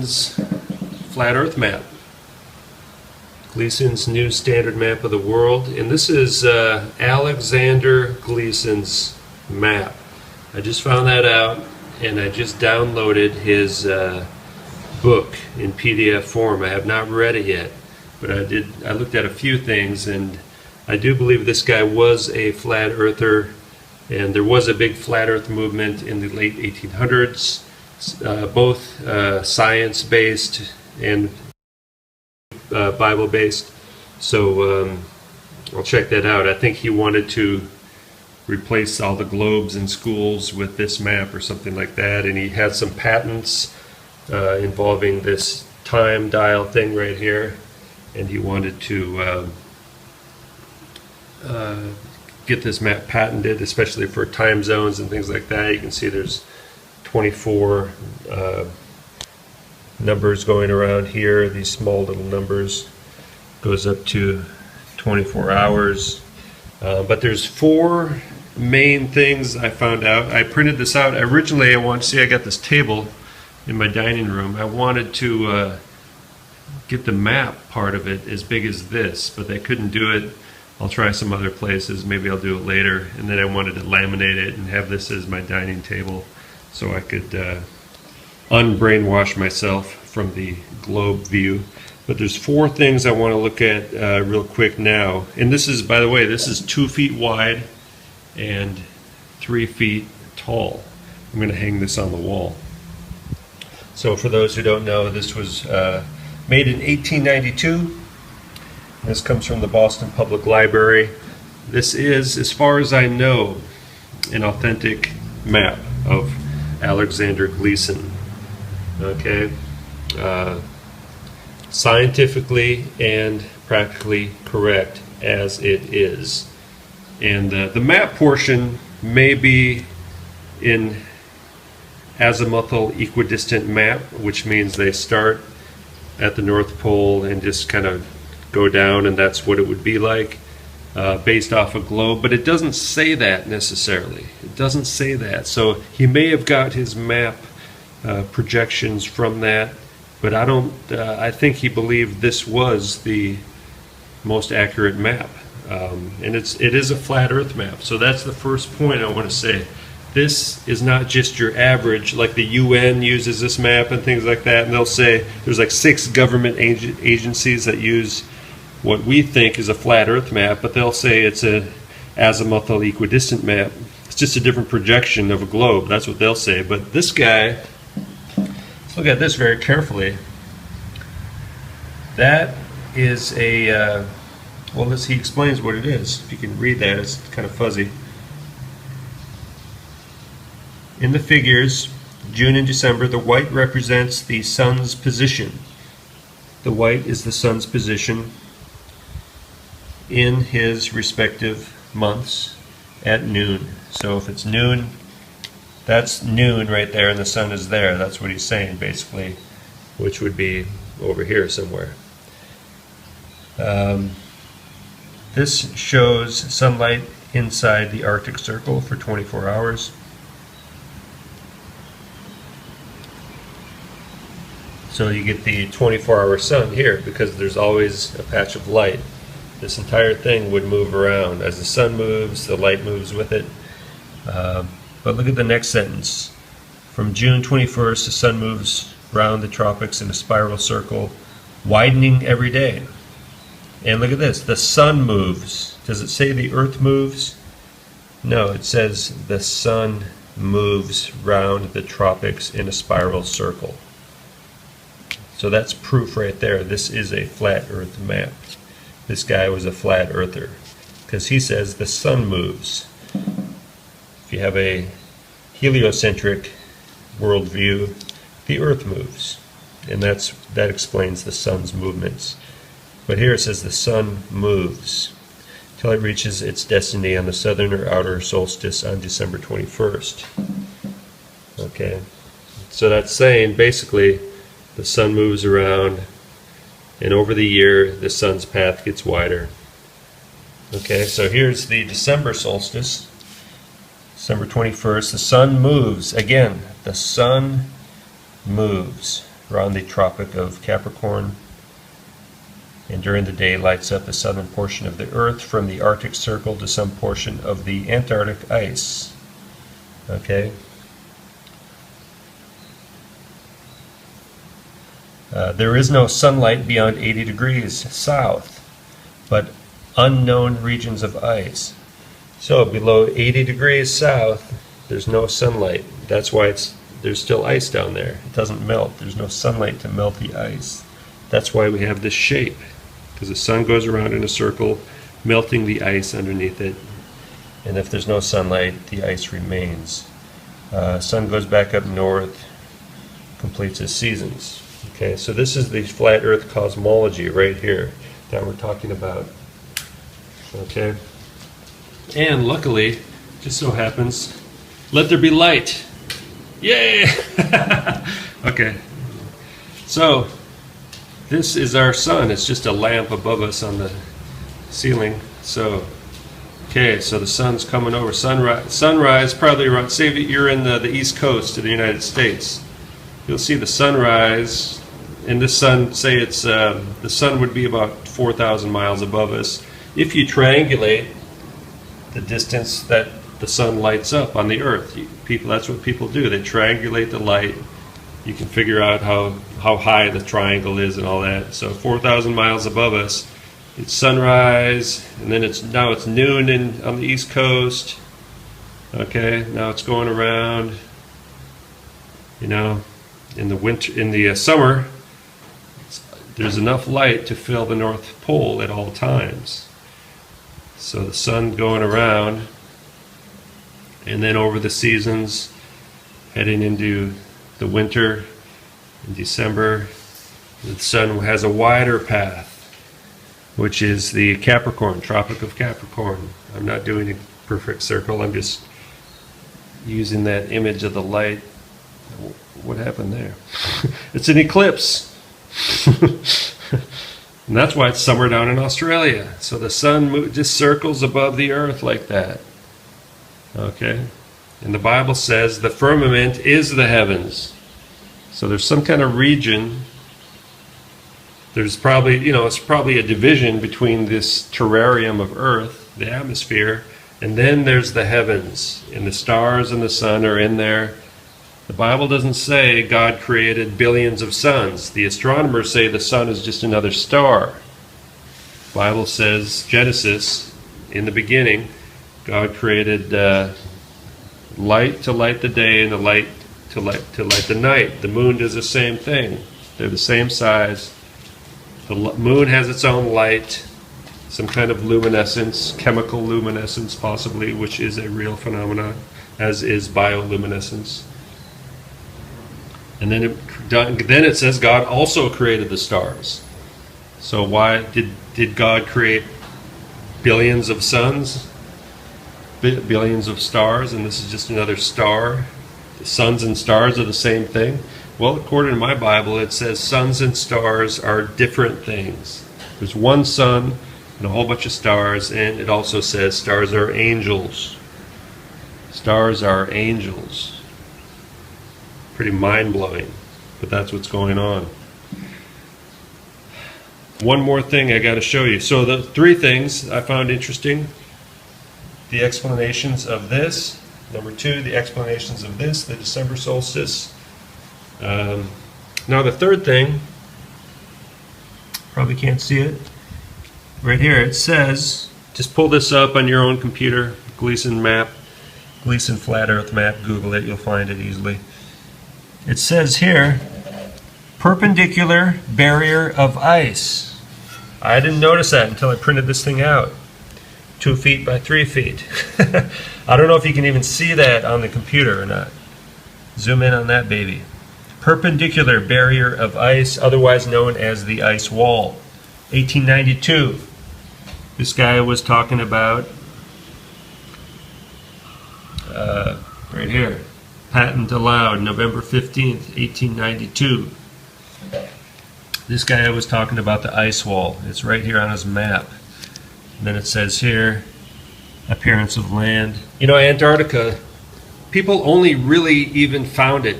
Flat Earth map. Gleason's new standard map of the world, and this is Alexander Gleason's map. I just found that out, and I just downloaded his book in PDF form. I have not read it yet, but I looked at a few things, and I do believe this guy was a flat earther, and there was a big flat earth movement in the late 1800s, both science-based and Bible-based. So I'll check that out. I think he wanted to replace all the globes in schools with this map or something like that, and he had some patents involving this time dial thing right here, and he wanted to get this map patented, especially for time zones and things like that. You can see there's 24 numbers going around here. These small little numbers goes up to 24 hours. But there's 4 main things I found out. I printed this out. Originally, I wanted to see, I got this table in my dining room. I wanted to get the map part of it as big as this, but I couldn't do it. I'll try some other places. Maybe I'll do it later. And then I wanted to laminate it and have this as my dining table so I could unbrainwash myself from the globe view. But there's 4 things I want to look at real quick now. And this is, by the way, this is 2 feet wide and 3 feet tall. I'm going to hang this on the wall. So for those who don't know, this was made in 1892. This comes from the Boston Public Library. This is, as far as I know, an authentic map of Alexander Gleason. Okay, scientifically and practically correct as it is. And the map portion may be in azimuthal equidistant map, which means they start at the North Pole and just kind of go down, and that's what it would be like based off a globe. But it doesn't say that necessarily. It doesn't say that. So he may have got his map projections from that, but I don't. I think he believed this was the most accurate map, and it is a flat Earth map. So that's the first point I want to say. This is not just your average, like the UN uses this map and things like that, and they'll say there's like 6 government agencies that use what we think is a flat Earth map, but they'll say it's a azimuthal equidistant map. It's just a different projection of a globe. That's what they'll say. But this guy, let's look at this very carefully. That is a, well, he explains what it is. If you can read that, it's kind of fuzzy. In the figures, June and December, the white represents the sun's position. The white is the sun's position in his respective months at noon. So if it's noon, that's noon right there, and the sun is there. That's what he's saying, basically, which would be over here somewhere. This shows sunlight inside the Arctic Circle for 24 hours. So you get the 24-hour sun here because there's always a patch of light. This entire thing would move around. As the sun moves, the light moves with it. But look at the next sentence. From June 21st, the sun moves around the tropics in a spiral circle, widening every day. And look at this. The sun moves. Does it say the earth moves? No, it says the sun moves round the tropics in a spiral circle. So that's proof right there. This is a flat earth map. This guy was a flat earther because he says the sun moves. If you have a heliocentric worldview, the earth moves, and that explains the sun's movements. But here it says the sun moves till it reaches its destiny on the southern or outer solstice on December 21st. Okay, so that's saying basically the sun moves around, and over the year the sun's path gets wider. Okay, so here's the December solstice, December 21st. The sun moves. Again, the sun moves. around the Tropic of Capricorn, and during the day lights up the southern portion of the Earth from the Arctic Circle to some portion of the Antarctic ice. Okay? There is no sunlight beyond 80 degrees south, but unknown regions of ice. So below 80 degrees south, there's no sunlight. That's why there's still ice down there. It doesn't melt. There's no sunlight to melt the ice. That's why we have this shape, because the sun goes around in a circle, melting the ice underneath it. And if there's no sunlight, the ice remains. Sun goes back up north, completes its seasons. Okay, so this is the flat Earth cosmology right here that we're talking about. Okay, and luckily, just so happens, let there be light. Yay! Okay, so this is our sun. It's just a lamp above us on the ceiling. So, okay, so the sun's coming over. Sunrise probably around, say that you're in the East Coast of the United States. You'll see the sunrise, and the sun, say it's, the sun would be about 4,000 miles above us. If you triangulate the distance that the sun lights up on the Earth, that's what people do. They triangulate the light. You can figure out how high the triangle is and all that. So 4,000 miles above us, it's sunrise, and then now it's noon on the East Coast. Okay, now it's going around. You know, in the summer, there's enough light to fill the North Pole at all times. So the sun going around, and then over the seasons, heading into the winter, in December, the sun has a wider path, which is the Capricorn, Tropic of Capricorn. I'm not doing a perfect circle, I'm just using that image of the light. What happened there? It's an eclipse. And that's why it's summer down in Australia. So the sun just circles above the Earth like that. Okay? And the Bible says the firmament is the heavens. So there's some kind of region. There's probably, it's probably a division between this terrarium of Earth, the atmosphere, and then there's the heavens. And the stars and the sun are in there. The Bible doesn't say God created billions of suns. The astronomers say the sun is just another star. The Bible says, Genesis, in the beginning, God created light to light the day and the light to light the night. The moon does the same thing. They're the same size. The moon has its own light, some kind of luminescence, chemical luminescence possibly, which is a real phenomenon, as is bioluminescence. And then it says God also created the stars. So why did God create billions of suns, billions of stars, and this is just another star? The suns and stars are the same thing? Well, according to my Bible, it says suns and stars are different things. There's one sun and a whole bunch of stars, and it also says stars are angels. Stars are angels. Pretty mind-blowing, but that's what's going on. One more thing I got to show you. So the three things I found interesting: the explanations of this. Number two, the explanations of this, the December solstice. Now the third thing, probably can't see it. Right here it says, just pull this up on your own computer, Gleason map, Gleason flat earth map, Google it, you'll find it easily. It says here, perpendicular barrier of ice. I didn't notice that until I printed this thing out. 2 feet by 3 feet. I don't know if you can even see that on the computer or not. Zoom in on that baby. Perpendicular barrier of ice, otherwise known as the ice wall. 1892. This guy was talking about, right here, patent allowed, November 15th, 1892. This guy was talking about the ice wall. It's right here on his map. And then it says here, appearance of land. Antarctica, people only really even found it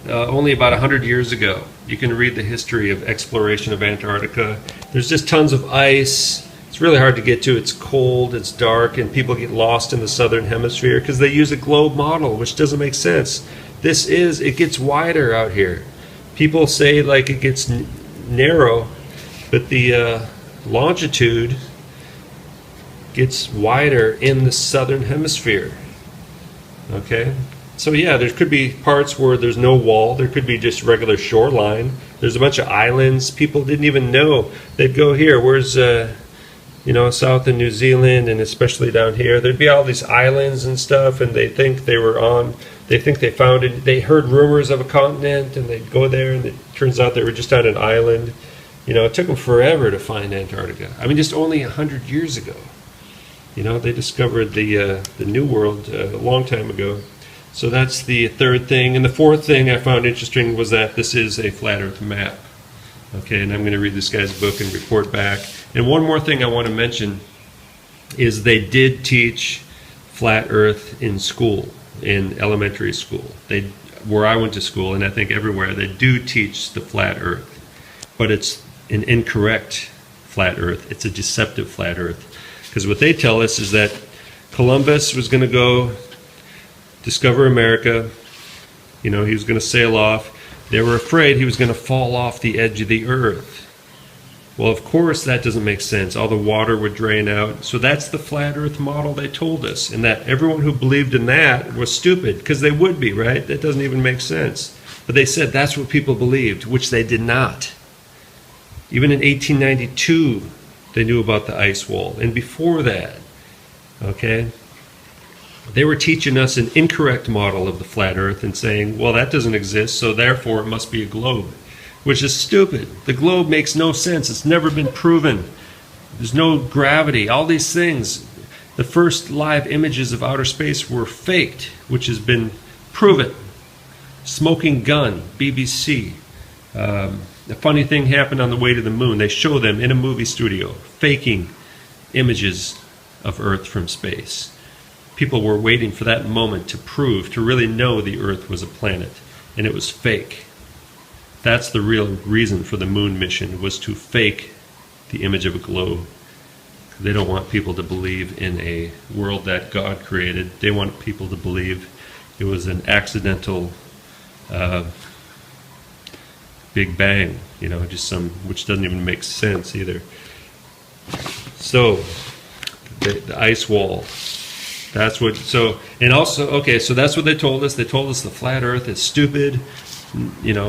only about 100 years ago. You can read the history of exploration of Antarctica. There's just tons of ice. It's really hard to get to. It's cold, it's dark, and people get lost in the southern hemisphere because they use a globe model, which doesn't make sense. It gets wider out here. People say like it gets narrow, but the longitude gets wider in the southern hemisphere. Okay? So yeah, there could be parts where there's no wall. There could be just regular shoreline. There's a bunch of islands. People didn't even know. They'd go here. Where's south in New Zealand, and especially down here, there'd be all these islands and stuff, and they think they found it. They heard rumors of a continent, and they'd go there, and it turns out they were just on an island. It took them forever to find Antarctica. I mean, just only 100 years ago. They discovered the New World a long time ago. So that's the third thing. And the fourth thing I found interesting was that this is a flat Earth map. Okay, and I'm going to read this guy's book and report back. And one more thing I want to mention is they did teach flat Earth in school, in elementary school. Where I went to school, and I think everywhere, they do teach the flat Earth. But it's an incorrect flat Earth. It's a deceptive flat Earth. Because what they tell us is that Columbus was going to go discover America. He was going to sail off. They were afraid he was going to fall off the edge of the earth. Well, of course, that doesn't make sense. All the water would drain out. So that's the flat earth model they told us. And that everyone who believed in that was stupid, because they would be, right? That doesn't even make sense. But they said that's what people believed, which they did not. Even in 1892, they knew about the ice wall. And before that, okay? They were teaching us an incorrect model of the flat earth and saying, well, that doesn't exist, so therefore it must be a globe, which is stupid. The globe makes no sense. It's never been proven. There's no gravity. All these things. The first live images of outer space were faked, which has been proven. Smoking gun, BBC. A funny thing happened on the way to the moon. They show them in a movie studio faking images of Earth from space. People were waiting for that moment to really know the Earth was a planet, and it was fake. That's the real reason for the moon mission, was to fake the image of a globe. They don't want people to believe in a world that God created. They want people to believe it was an accidental Big Bang, which doesn't even make sense either. So, the ice wall. That's what, so that's what they told us. They told us the flat earth is stupid.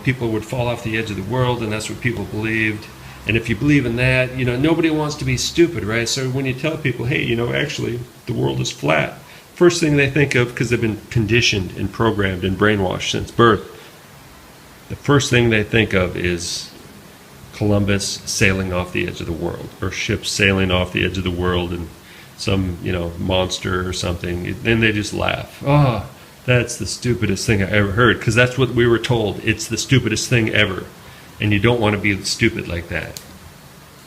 People would fall off the edge of the world, and that's what people believed. And if you believe in that, nobody wants to be stupid, right? So when you tell people, hey, actually, the world is flat, first thing they think of, because they've been conditioned and programmed and brainwashed since birth, the first thing they think of is Columbus sailing off the edge of the world, or ships sailing off the edge of the world, and some, monster or something. Then they just laugh. Oh, that's the stupidest thing I ever heard, because that's what we were told. It's the stupidest thing ever. And you don't want to be stupid like that.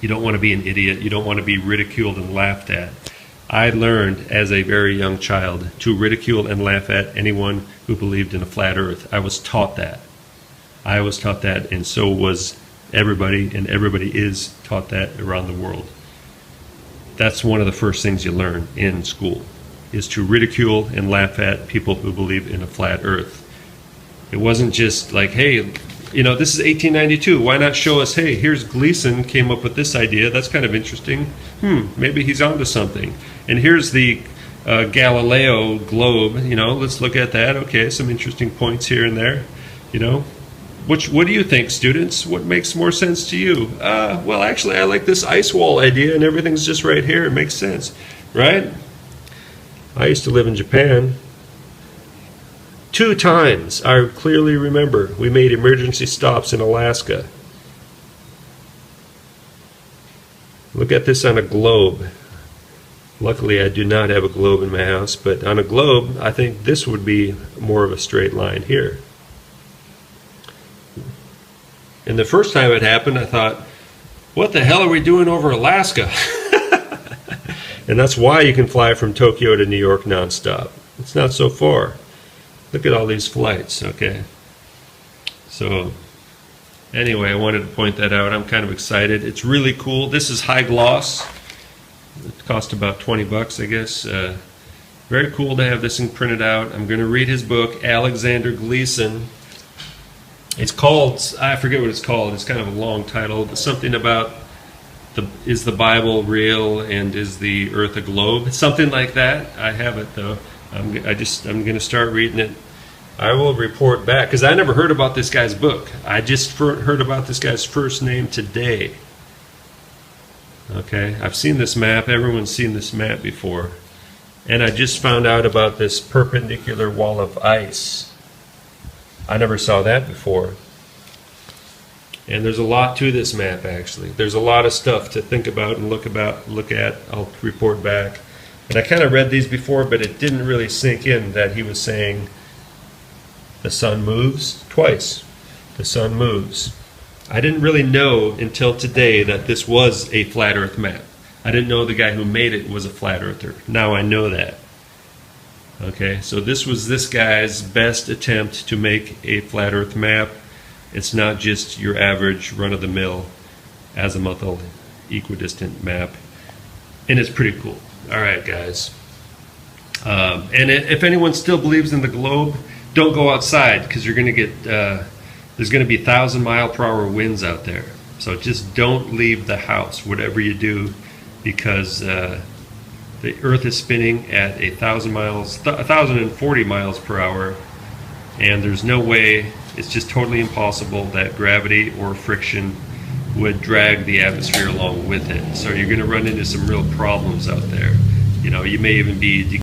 You don't want to be an idiot. You don't want to be ridiculed and laughed at. I learned as a very young child to ridicule and laugh at anyone who believed in a flat earth. I was taught that. And so was everybody, and everybody is taught that around the world. That's one of the first things you learn in school, is to ridicule and laugh at people who believe in a flat earth. It wasn't just like, hey, this is 1892. Why not show us, hey, here's Gleason came up with this idea. That's kind of interesting. Maybe he's onto something. And here's the Galileo globe. Let's look at that. Okay, some interesting points here and there. What do you think, students? What makes more sense to you? Well, actually, I like this ice wall idea, and everything's just right here. It makes sense, right? I used to live in Japan. 2 times, I clearly remember, we made emergency stops in Alaska. Look at this on a globe. Luckily, I do not have a globe in my house, but on a globe, I think this would be more of a straight line here. And the first time it happened, I thought, what the hell are we doing over Alaska? And that's why you can fly from Tokyo to New York nonstop. It's not so far. Look at all these flights, okay? So, Anyway, I wanted to point that out. I'm kind of excited. It's really cool. This is high gloss. It cost about 20 bucks, I guess. Very cool to have this thing printed out. I'm going to read his book, Alexander Gleason. It's called, I forget what it's called. It's kind of a long title, but something about is the Bible real and is the earth a globe? Something like that. I have it though. I'm going to start reading it. I will report back, because I never heard about this guy's book. I just heard about this guy's first name today. Okay, I've seen this map. Everyone's seen this map before. And I just found out about this perpendicular wall of ice. I never saw that before. And there's a lot to this map, actually. There's a lot of stuff to think about and look at. I'll report back. And I kind of read these before, but it didn't really sink in that he was saying the sun moves twice. The sun moves. I didn't really know until today that this was a flat earth map. I didn't know the guy who made it was a flat earther. Now I know that. Okay, so this was this guy's best attempt to make a flat earth map. It's not just your average run-of-the-mill azimuthal equidistant map. And it's pretty cool. Alright guys. And if anyone still believes in the globe, don't go outside, because you're going to get, there's going to be 1,000-mile-per-hour winds out there. So just don't leave the house, whatever you do, because the Earth is spinning at 1,040 miles per hour, and there's no way, it's just totally impossible that gravity or friction would drag the atmosphere along with it. So you're going to run into some real problems out there. You know, you may even be